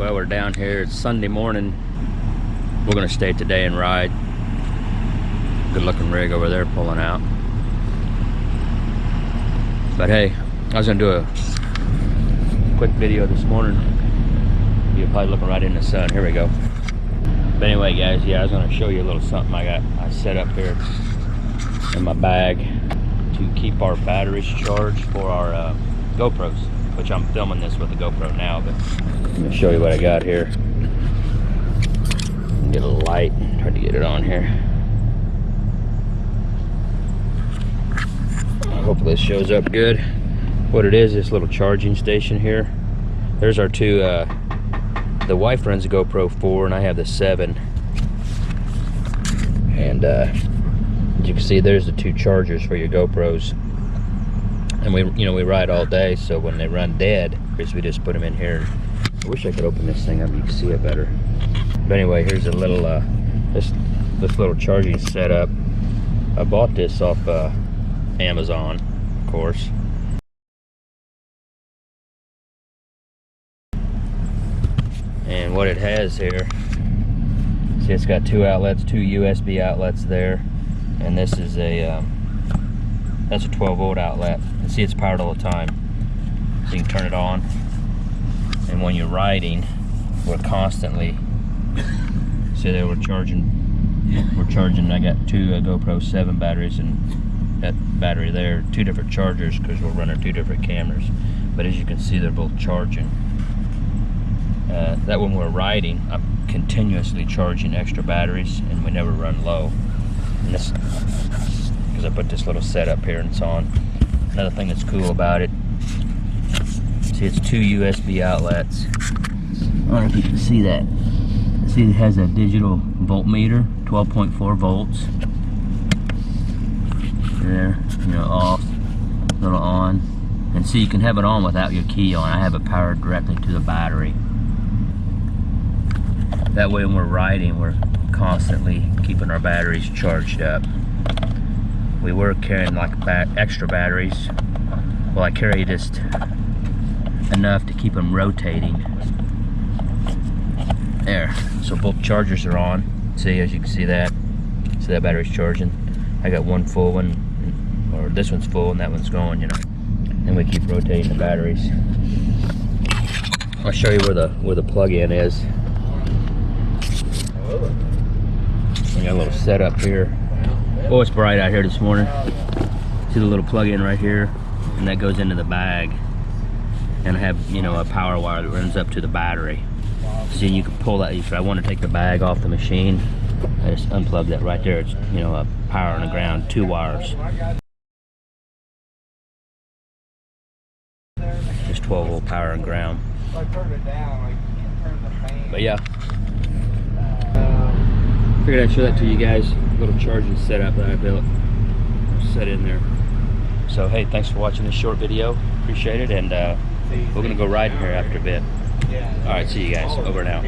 Well, we're down here. It's Sunday morning. We're gonna stay today and ride. Good looking rig over there pulling out. But hey, I was gonna do a quick video this morning. You're probably looking right in the sun. Here we go. But anyway, guys, yeah, I was gonna show you a little something I set up here in my bag to keep our batteries charged for our GoPros, which I'm filming this with the GoPro now, but let me show you what I got here. Get a light, try to get it on here. Hopefully this shows up good. What it is, this little charging station here. There's our two, the wife runs a GoPro 4 and I have the 7. And as you can see, there's the two chargers for your GoPros. And we ride all day, so when they run dead, we just put them in here. I wish I could open this thing up, you can see it better. But anyway, here's a little, this little charging setup. I bought this off Amazon, of course. And what it has here, see, it's got two outlets, two USB outlets there, and this is a that's a 12-volt outlet. And see, it's powered all the time, so you can turn it on. And when you're riding, we're constantly, see there, we're charging. I got two GoPro 7 batteries, and that battery there, two different chargers because we're running two different cameras. But as you can see, they're both charging. That when we're riding, I'm continuously charging extra batteries, and we never run low. And this, because I put this little setup here and it's on. Another thing that's cool about it, see, it's two USB outlets. I don't know if you can see that. See, it has a digital voltmeter, 12.4 volts. There, off, little on. And see, you can have it on without your key on. I have it powered directly to the battery. That way when we're riding, we're constantly keeping our batteries charged up. We were carrying like extra batteries. Well, I carry just enough to keep them rotating. There, so both chargers are on. See, as you can see that. See, that battery's charging. I got one full one, or this one's full and that one's going, And we keep rotating the batteries. I'll show you where the plug-in is. I got a little setup here. Oh, it's bright out here this morning. See the little plug-in right here, and that goes into the bag. And I have, a power wire that runs up to the battery. See, you can pull that. If I want to take the bag off the machine, I just unplug that right there. It's, a power and a ground, two wires. Just 12-volt power and ground. But yeah, figured I'd show that to you guys. Little charging setup that I built, set in there. So hey, thanks for watching this short video. Appreciate it, and we're gonna go riding here after a bit. All right, see you guys. Over and out.